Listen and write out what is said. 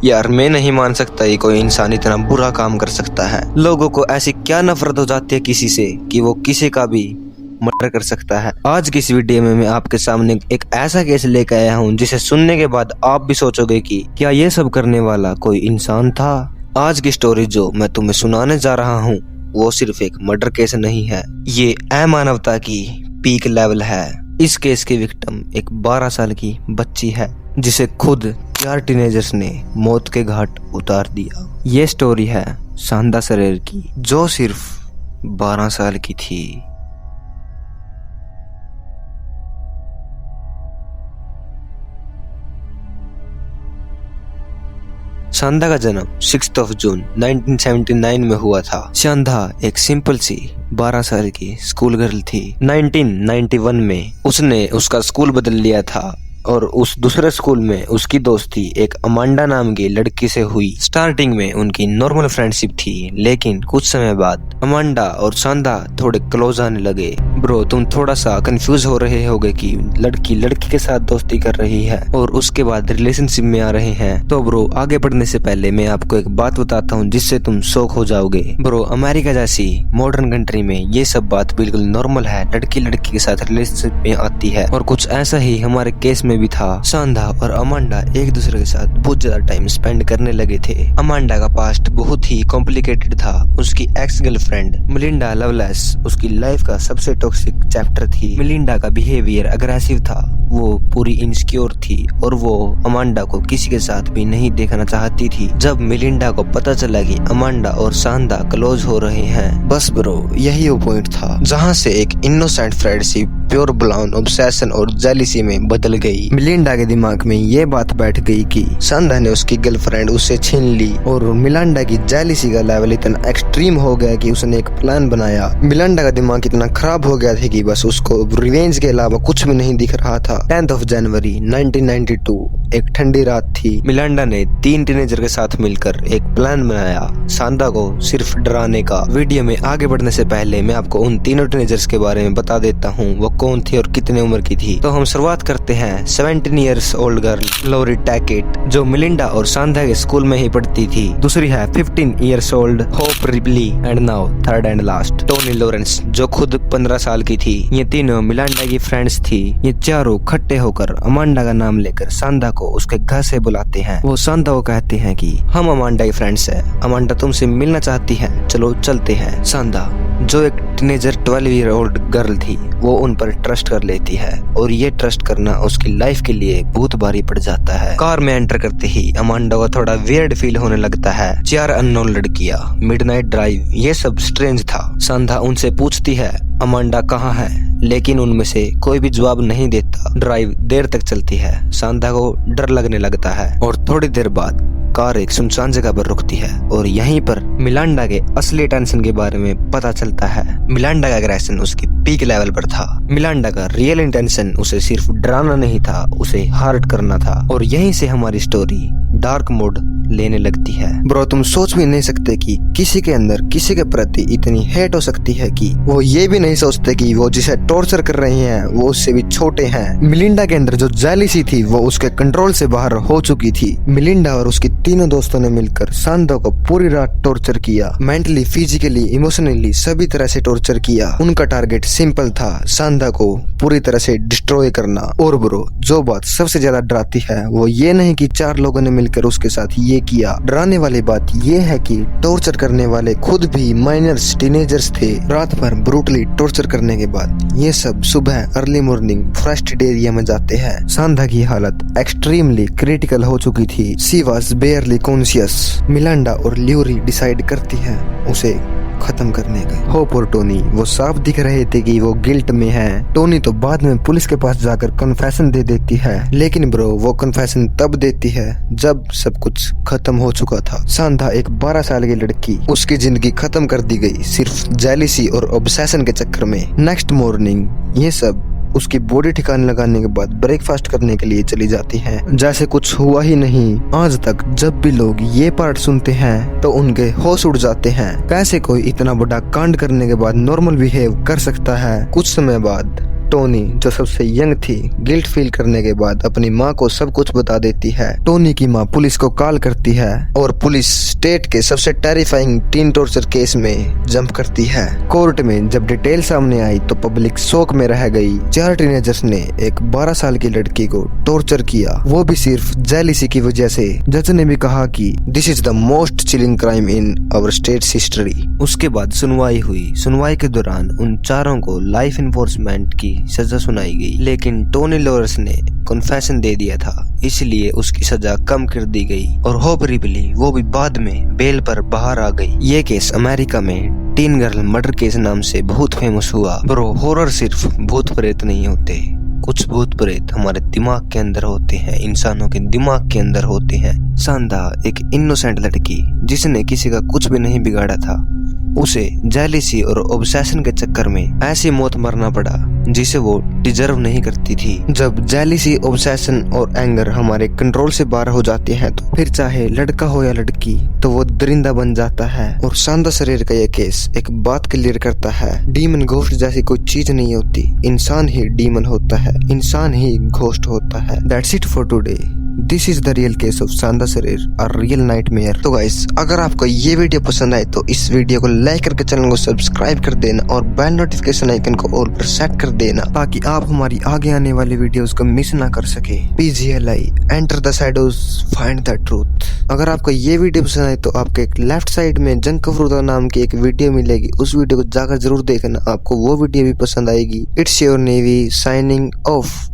यार मैं नहीं मान सकता ये कोई इंसान इतना बुरा काम कर सकता है। लोगों को ऐसी क्या नफरत हो जाती है किसी से कि वो किसी का भी मर्डर कर सकता है। आज की इस वीडियो में मैं आपके सामने एक ऐसा केस लेकर आया हूँ जिसे सुनने के बाद आप भी सोचोगे कि क्या ये सब करने वाला कोई इंसान था। आज की स्टोरी जो मैं तुम्हें सुनाने जा रहा हूँ वो सिर्फ एक मर्डर केस नहीं है, ये अमानवता की पीक लेवल है। इस केस की विक्टिम एक 12 साल की बच्ची है जिसे खुद 4 टीनेजर्स ने मौत के घाट उतार दिया। ये स्टोरी है सांदा सरेर की जो सिर्फ 12 साल की थी। सांदा का जन्म 6 जून 1979 में हुआ था। सांदा एक सिंपल सी 12 साल की स्कूल गर्ल थी। 1991 में उसने उसका स्कूल बदल लिया था और उस दूसरे स्कूल में उसकी दोस्ती एक अमांडा नाम की लड़की से हुई। स्टार्टिंग में उनकी नॉर्मल फ्रेंडशिप थी, लेकिन कुछ समय बाद अमांडा और सांदा थोड़े क्लोज आने लगे। ब्रो तुम थोड़ा सा कंफ्यूज हो रहे होगे कि लड़की लड़की के साथ दोस्ती कर रही है और उसके बाद रिलेशनशिप में आ रहे हैं। तो ब्रो आगे बढ़ने से पहले मैं आपको एक बात बताता हूँ जिससे तुम शॉक हो जाओगे। ब्रो अमेरिका जैसी मॉडर्न कंट्री में ये सब बात बिल्कुल नॉर्मल है, लड़की लड़की के साथ रिलेशनशिप में आती है। और कुछ ऐसा ही हमारे केस में भी था। सांदा और अमांडा एक दूसरे के साथ बहुत ज्यादा टाइम स्पेंड करने लगे थे। अमांडा का पास्ट बहुत ही कॉम्प्लिकेटेड था। उसकी एक्स गर्लफ्रेंड मिलिंडा लवलेस उसकी लाइफ का सबसे टॉक्सिक चैप्टर थी। मिलिंडा का बिहेवियर अग्रेसिव था, वो पूरी इनसिक्योर थी और वो अमांडा को किसी के साथ भी नहीं देखना चाहती थी। जब मिलिंडा को पता चला कि अमांडा और सांदा क्लोज हो रहे हैं, बस ब्रो यही वो पॉइंट था जहाँ से एक innocent friendship pure blown obsession और जेलिसी में बदल गई। मिलिंडा के दिमाग में ये बात बैठ गई कि सांदा ने उसकी गर्लफ्रेंड उससे छीन ली और मिलिंडा की जेलिसी का लेवल इतना एक्सट्रीम हो गया कि उसने एक प्लान बनाया। मिलिंडा का दिमाग इतना खराब हो गया था कि बस उसको रिवेंज के अलावा कुछ भी नहीं दिख रहा था। 10 जनवरी 1992 एक ठंडी रात थी। मिलिंडा ने 3 टीनेजर के साथ मिलकर एक प्लान बनाया सांदा को सिर्फ डराने का। वीडियो में आगे बढ़ने से पहले मैं आपको उन तीनों टीनेजर्स के बारे में बता देता हूँ वो कौन थी और कितने उम्र की थी। तो हम शुरुआत करते हैं 17 इयर्स ओल्ड गर्ल लोरी टैकेट जो मिलिंडा और सांदा के स्कूल में ही पढ़ती थी। दूसरी है 15 years old Hope Ribly and now third and last Tony Lawrence जो खुद 15 साल की थी। ये तीनों मिलिंडा की फ्रेंड्स थी। ये चारों इकट्ठे होकर अमांडा का नाम लेकर सांदा को उसके घर से बुलाते हैं। वो सांदा को कहते हैं कि हम अमांडा की फ्रेंड्स है, अमांडा तुमसे मिलना चाहती है, चलो चलते हैं। सांदा जो एक टीनेजर 12 ईयर ओल्ड गर्ल थी वो उन पर ट्रस्ट कर लेती है और ये ट्रस्ट करना उसकी लाइफ के लिए बहुत भारी पड़ जाता है। कार में एंटर करते ही अमांडा को थोड़ा वियर्ड फील होने लगता है। 4 अननोन लड़कियां, मिडनाइट ड्राइव, ये सब स्ट्रेंज था। सांदा उनसे पूछती है अमांडा कहाँ है, लेकिन उनमें से कोई भी जवाब नहीं देता। ड्राइव देर तक चलती है। सांदा को डर लगने लगता है और थोड़ी देर बाद कार एक सुनसान जगह पर रुकती है और यहीं पर मिलिंडा के असली टेंशन के बारे में पता चलता है। मिलिंडा का एग्रेशन उसकी पीक लेवल पर था। मिलिंडा का रियल इंटेंशन उसे सिर्फ डराना नहीं था, उसे हर्ट करना था। और यहीं से हमारी स्टोरी डार्क मोड लेने लगती है। ब्रो तुम सोच भी नहीं सकते कि किसी के अंदर किसी के प्रति इतनी हेट हो सकती है कि वो ये भी नहीं सोचते कि वो जिसे टॉर्चर कर रहे हैं वो उससे भी छोटे हैं। मिलिंडा के अंदर जो जेलिसी थी वो उसके कंट्रोल से बाहर हो चुकी थी। मिलिंडा और उसकी तीनों दोस्तों ने मिलकर सांदा को पूरी रात टॉर्चर किया, मेंटली, फिजिकली, इमोशनली सभी तरह से टॉर्चर किया। उनका टारगेट सिंपल था, सांदा को पूरी तरह से डिस्ट्रॉय करना। और ब्रो जो बात सबसे ज्यादा डराती है वो ये नहीं कि 4 लोगों ने मिलकर उसके साथ ये किया। डराने वाली बात ये है कि टॉर्चर करने वाले खुद भी माइनर्स टीनेजर्स थे। रात भर ब्रूटली टॉर्चर करने के बाद ये सब सुबह early morning first aid area में जाते हैं। सांदा की हालत एक्सट्रीमली क्रिटिकल हो चुकी थी। She was बेयरली conscious. मिलिंडा और ल्यूरी डिसाइड करती है उसे खत्म करने का। होप और टोनी वो साफ दिख रहे थे कि वो गिल्ट में है। टोनी तो बाद में पुलिस के पास जाकर कन्फेशन दे देती है, लेकिन ब्रो वो कन्फेशन तब देती है जब सब कुछ खत्म हो चुका था। सांदा एक 12 साल की लड़की, उसकी जिंदगी खत्म कर दी गई सिर्फ जेलिसी और ऑब्सेशन के चक्कर में। नेक्स्ट मॉर्निंग ये सब उसकी बॉडी ठिकाने लगाने के बाद ब्रेकफास्ट करने के लिए चली जाती हैं जैसे कुछ हुआ ही नहीं। आज तक जब भी लोग ये पार्ट सुनते हैं तो उनके होश उड़ जाते हैं। कैसे कोई इतना बड़ा कांड करने के बाद नॉर्मल बिहेव कर सकता है। कुछ समय बाद टोनी जो सबसे यंग थी गिल्ट फील करने के बाद अपनी माँ को सब कुछ बता देती है। टोनी की माँ पुलिस को कॉल करती है और पुलिस स्टेट के सबसे टेरिफाइंग टीन टॉर्चर केस में जंप करती है। कोर्ट में जब डिटेल सामने आई तो पब्लिक शॉक में रह गई। 4 टीनेजर्स ने एक 12 साल की लड़की को टॉर्चर किया, वो भी सिर्फ जेलिसी की वजह से। जज ने भी कहा कि this is the most chilling crime in our state's history. उसके बाद सुनवाई हुई। सुनवाई के दौरान उन चारों को लाइफ इन्फोर्समेंट की सजा सुनाई गई, लेकिन टोनी लॉरेंस ने कन्फेशन दे दिया था, इसलिए उसकी सजा कम कर दी गई और होपरेबली वो भी बाद में बेल पर बाहर आ गई। ये केस अमेरिका में टीन गर्ल मर्डर केस नाम से बहुत फेमस हुआ। ब्रो, हॉरर सिर्फ भूत प्रेत नहीं होते, कुछ भूत प्रेत हमारे दिमाग के अंदर होते हैं, इंसानों के दिमाग के अंदर होते हैं। सांदा एक इनोसेंट लड़की जिसने किसी का कुछ भी नहीं बिगाड़ा था, उसे जेलिसी और ऑब्सेशन के चक्कर में ऐसी मौत मरना पड़ा जिसे वो डिजर्व नहीं करती थी। जब जेलिसी, ऑब्सेशन और एंगर हमारे कंट्रोल से बाहर हो जाते हैं तो फिर चाहे लड़का हो या लड़की तो वो दरिंदा बन जाता है। और सांदा शरीर का यह केस एक बात क्लियर करता है, डीमन घोस्ट जैसी कोई चीज नहीं होती, इंसान ही डीमन होता है, इंसान ही घोस्ट होता है। That's it for today. This is the real case of सांदा शरीर और रियल नाइटमेयर। तो गाइस, अगर आपको ये वीडियो पसंद आए तो इस वीडियो को लाइक करके चैनल को सब्सक्राइब कर देना और बेल नोटिफिकेशन आइकन को ऑल पर सेट कर देना ताकि आप हमारी आगे आने वाली वीडियोस को मिस ना कर सके। PGLI, enter the shadows, find the truth. अगर आपको ये वीडियो पसंद आए तो आपको एक लेफ्ट साइड में जंक फ्रूट नाम की एक वीडियो मिलेगी, उस वीडियो को जाकर जरूर देखना, आपको वो वीडियो भी पसंद आएगी। It's your navy signing off.